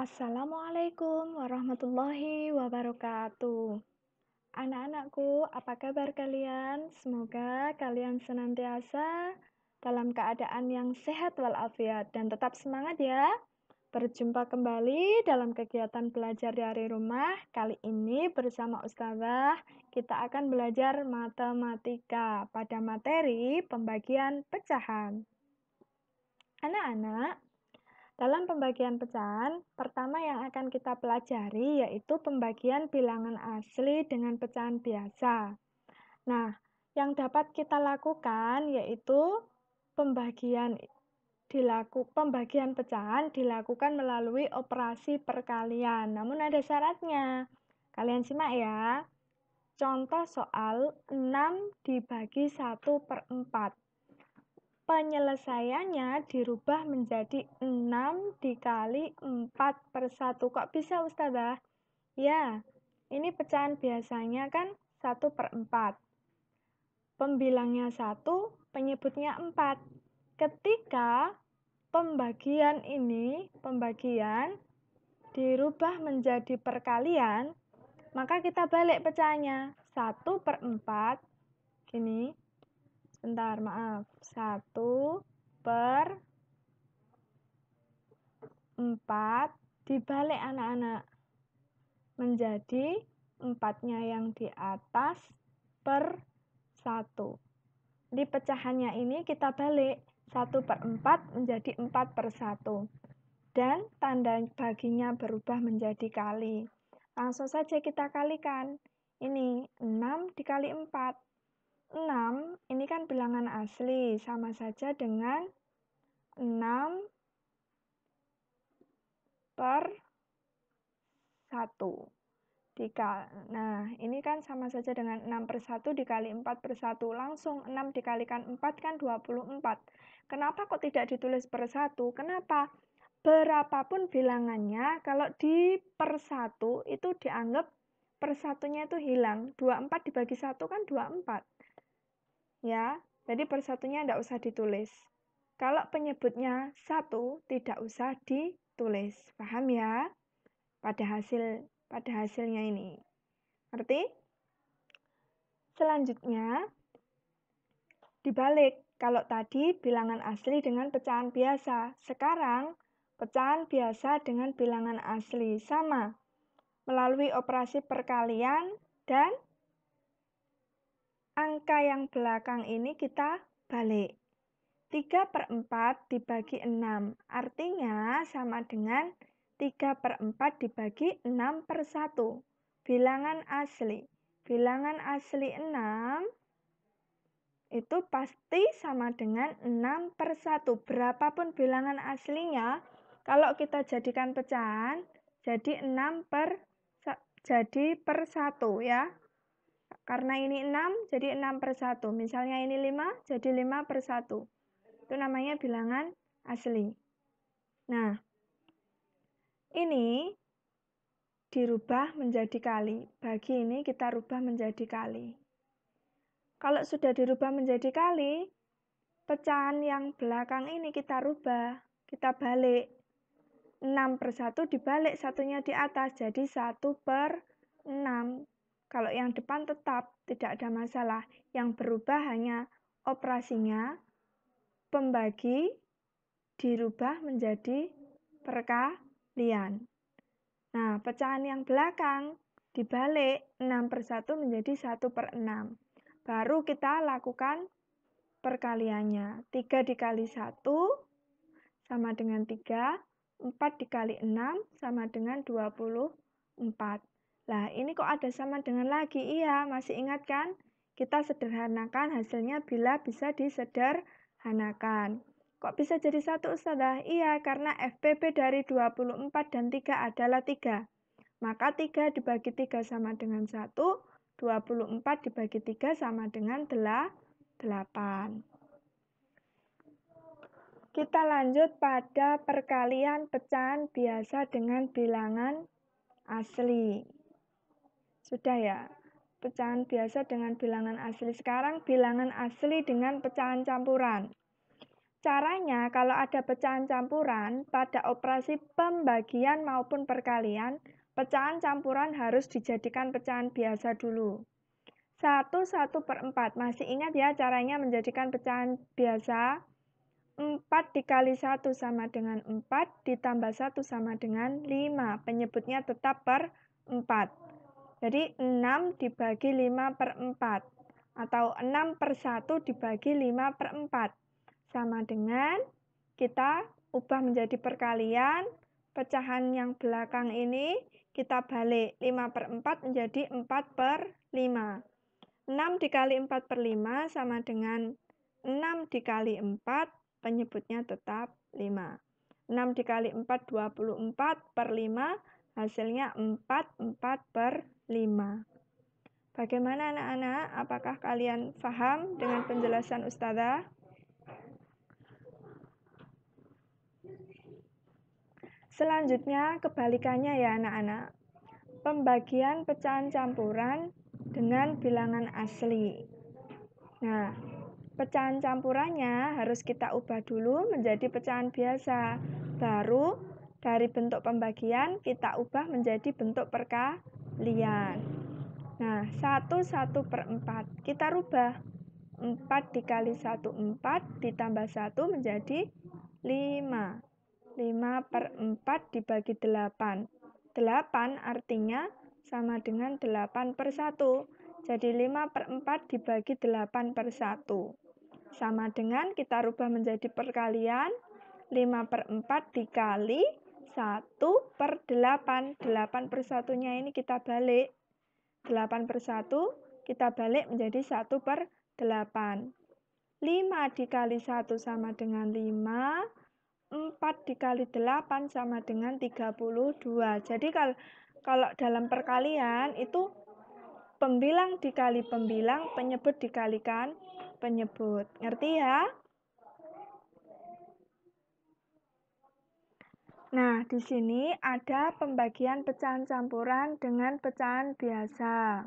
Assalamualaikum warahmatullahi wabarakatuh. Anak-anakku, apa kabar kalian? Semoga kalian senantiasa dalam keadaan yang sehat walafiat dan tetap semangat ya. Berjumpa kembali dalam kegiatan belajar dari rumah. Kali ini bersama Ustazah, kita akan belajar matematika pada materi pembagian pecahan. Anak-anak, dalam pembagian pecahan, pertama yang akan kita pelajari yaitu pembagian bilangan asli dengan pecahan biasa. Nah, yang dapat kita lakukan yaitu pembagian pecahan dilakukan melalui operasi perkalian. Namun ada syaratnya. Kalian simak ya. Contoh soal 6 dibagi 1/4. Penyelesaiannya dirubah menjadi 6 dikali 4/1. Kok bisa Ustazah? Ya, ini pecahan biasanya kan 1/4. Pembilangnya 1, penyebutnya 4. Ketika pembagian dirubah menjadi perkalian, maka kita balik pecahannya. 1/4, gini. Bentar, maaf. 1/4 dibalik anak-anak. Menjadi 4-nya yang di atas per 1. Di pecahannya ini kita balik. 1/4 menjadi 4/1. Dan tanda baginya berubah menjadi kali. Langsung saja kita kalikan. Ini 6 dikali 4. 6 ini kan bilangan asli, sama saja dengan 6/1. Nah, ini kan sama saja dengan 6/1 dikali 4/1. Langsung 6 dikalikan 4 kan 24. Kenapa kok tidak ditulis per 1? Kenapa? Berapapun bilangannya, kalau di per 1 itu dianggap per 1-nya itu hilang. 24 dibagi 1 kan 24. Ya, jadi per 1-nya tidak usah ditulis. Kalau penyebutnya 1, tidak usah ditulis. Paham ya? Pada hasilnya ini. Ngerti? Selanjutnya, dibalik. Kalau tadi bilangan asli dengan pecahan biasa. Sekarang, pecahan biasa dengan bilangan asli. Sama. Melalui operasi perkalian dan angka yang belakang ini kita balik. 3/4 dibagi 6. Artinya sama dengan 3/4 dibagi 6/1. Bilangan asli. Bilangan asli 6 itu pasti sama dengan 6/1. Berapapun bilangan aslinya, kalau kita jadikan pecahan, jadi per 1 ya. Karena ini 6, jadi 6/1. Misalnya ini 5, jadi 5/1. Itu namanya bilangan asli. Nah, ini dirubah menjadi kali. Bagi ini kita rubah menjadi kali. Kalau sudah dirubah menjadi kali, pecahan yang belakang ini kita rubah. Kita balik. 6/1 dibalik, satunya di atas. Jadi 1/6. Kalau yang depan tetap, tidak ada masalah. Yang berubah hanya operasinya. Pembagi dirubah menjadi perkalian. Nah, pecahan yang belakang dibalik 6/1 menjadi 1/6. Baru kita lakukan perkaliannya. 3 dikali 1 sama dengan 3. 4 dikali 6 sama dengan 24. Lah, ini kok ada sama dengan lagi? Iya, masih ingat kan? Kita sederhanakan hasilnya bila bisa disederhanakan. Kok bisa jadi 1, Ustazah? Iya, karena FPP dari 24 dan 3 adalah 3. Maka 3 dibagi 3 sama dengan 1, 24 dibagi 3 sama dengan 8. Kita lanjut pada perkalian pecahan biasa dengan bilangan asli. Sudah ya? Pecahan biasa dengan bilangan asli. Sekarang bilangan asli dengan pecahan campuran. Caranya, kalau ada pecahan campuran, pada operasi pembagian maupun perkalian, pecahan campuran harus dijadikan pecahan biasa dulu. 1/4. Masih ingat ya caranya menjadikan pecahan biasa? 4 dikali 1 sama dengan 4, ditambah 1 sama dengan 5. Penyebutnya tetap per 4. Jadi 6 dibagi 5/4. Atau 6/1 dibagi 5/4. Sama dengan kita ubah menjadi perkalian, pecahan yang belakang ini kita balik 5/4 menjadi 4/5. 6 dikali 4/5 sama dengan 6 dikali 4, penyebutnya tetap 5. 6 dikali 4, 24/5, hasilnya 4/5. Bagaimana anak-anak? Apakah kalian paham dengan penjelasan Ustazah? Selanjutnya kebalikannya ya anak-anak. Pembagian pecahan campuran dengan bilangan asli. Nah, pecahan campurannya harus kita ubah dulu menjadi pecahan biasa. Baru dari bentuk pembagian kita ubah menjadi bentuk perkalian. Nah, 1/4. Kita rubah. 4 dikali 1, 4, ditambah 1 menjadi 5. 5/4 dibagi 8. 8 artinya sama dengan 8/1. Jadi 5/4 dibagi 8/1. Sama dengan kita rubah menjadi perkalian. 5/4 dikali 1/8. 8/1-nya ini kita balik. 8/1 kita balik menjadi 1/8. 5 dikali 1 sama dengan 5. 4 dikali 8 sama dengan 32. Jadi kalau dalam perkalian itu pembilang dikali pembilang, penyebut dikalikan penyebut. Ngerti ya? Nah, di sini ada pembagian pecahan campuran dengan pecahan biasa.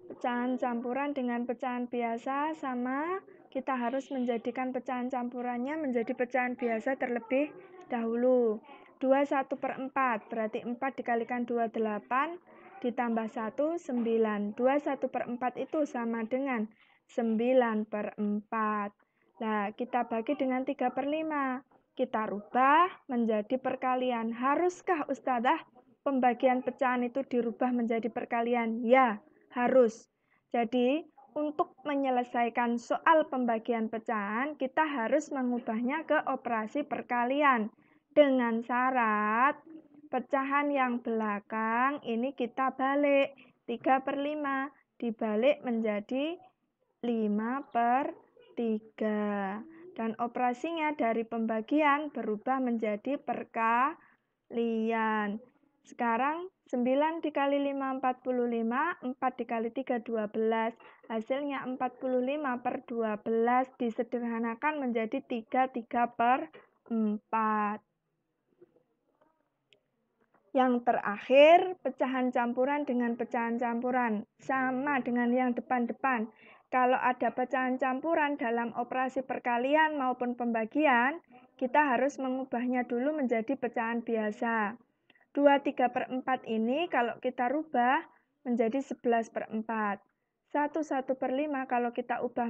Pecahan campuran dengan pecahan biasa sama. Kita harus menjadikan pecahan campurannya menjadi pecahan biasa terlebih dahulu. 2/1/4, berarti 4 dikalikan 2, 8, ditambah 1, 9. 2/1/4 itu sama dengan 9/4. Nah, kita bagi dengan 3/5. Kita rubah menjadi perkalian. Haruskah Ustazah pembagian pecahan itu dirubah menjadi perkalian? Ya, harus. Jadi, untuk menyelesaikan soal pembagian pecahan, kita harus mengubahnya ke operasi perkalian. Dengan syarat, pecahan yang belakang ini kita balik. 3/5 dibalik menjadi 5/3. Dan operasinya dari pembagian berubah menjadi perkalian. Sekarang 9 dikali 5, 45, 4 dikali 3, 12. Hasilnya 45/12 disederhanakan menjadi 3/4. Yang terakhir, pecahan campuran dengan pecahan campuran. Sama dengan yang depan-depan. Kalau ada pecahan campuran dalam operasi perkalian maupun pembagian, kita harus mengubahnya dulu menjadi pecahan biasa. 2/3/4 ini kalau kita rubah menjadi 11/4. 1/1/5 kalau kita ubah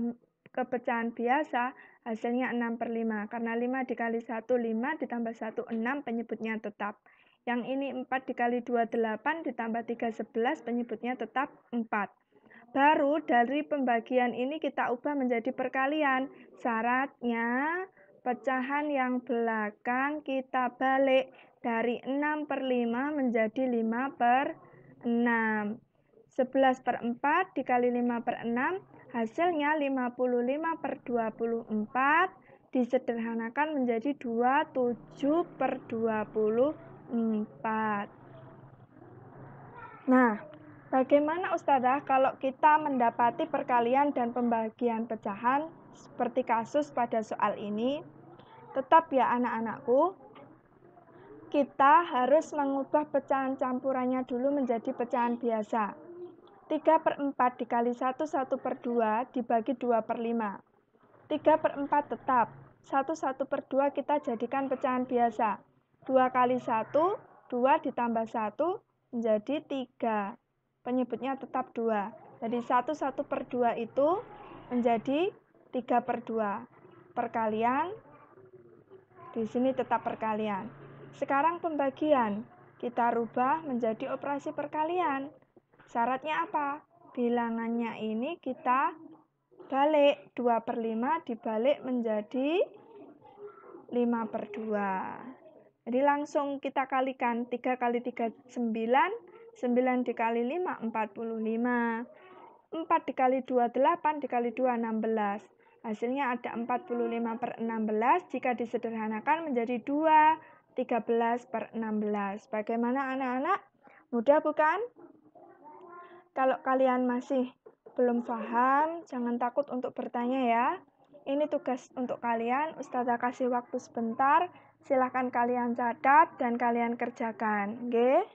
ke pecahan biasa, hasilnya 6/5. Karena 5 dikali 1, 5, ditambah 1, 6, penyebutnya tetap. Yang ini 4 dikali 2, 8, ditambah 3, 11, penyebutnya tetap 4. Baru dari pembagian ini kita ubah menjadi perkalian. Syaratnya, pecahan yang belakang kita balik dari 6/5 menjadi 5/6. 11/4 dikali 5/6, hasilnya 55/24, disederhanakan menjadi 27/24. Nah, bagaimana Ustazah kalau kita mendapati perkalian dan pembagian pecahan seperti kasus pada soal ini? Tetap ya anak-anakku, kita harus mengubah pecahan campurannya dulu menjadi pecahan biasa. 3/4 dikali 1, 1/2 dibagi 2/5. 3/4 tetap. 1/2 kita jadikan pecahan biasa. 2 kali 1, 2 ditambah 1 menjadi 3. Penyebutnya tetap 2. Jadi 1/2 itu menjadi 3/2. Perkalian, di sini tetap perkalian. Sekarang pembagian, kita rubah menjadi operasi perkalian. Syaratnya apa? Bilangannya ini kita balik, 2/5 dibalik menjadi 5/2. Jadi langsung kita kalikan, 3 kali 3 9, 9 dikali 5 45, 4 dikali 2 8, dikali 2 16. Hasilnya ada 45/16, jika disederhanakan menjadi 2, 13/16. Bagaimana anak-anak? Mudah bukan? Kalau kalian masih belum paham, jangan takut untuk bertanya ya. Ini tugas untuk kalian, Ustazah kasih waktu sebentar. Silahkan kalian catat dan kalian kerjakan. Oke?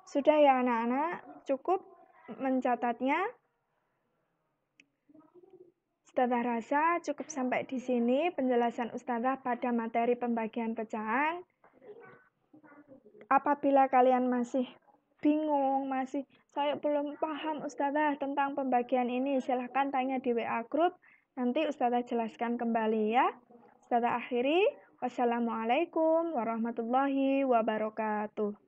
Sudah ya anak-anak? Cukup mencatatnya? Ustazah rasa cukup sampai di sini penjelasan Ustazah pada materi pembagian pecahan. Apabila kalian masih bingung, saya belum paham Ustazah tentang pembagian ini, silahkan tanya di WA Group, nanti Ustazah jelaskan kembali ya. Ustazah akhiri, wassalamualaikum warahmatullahi wabarakatuh.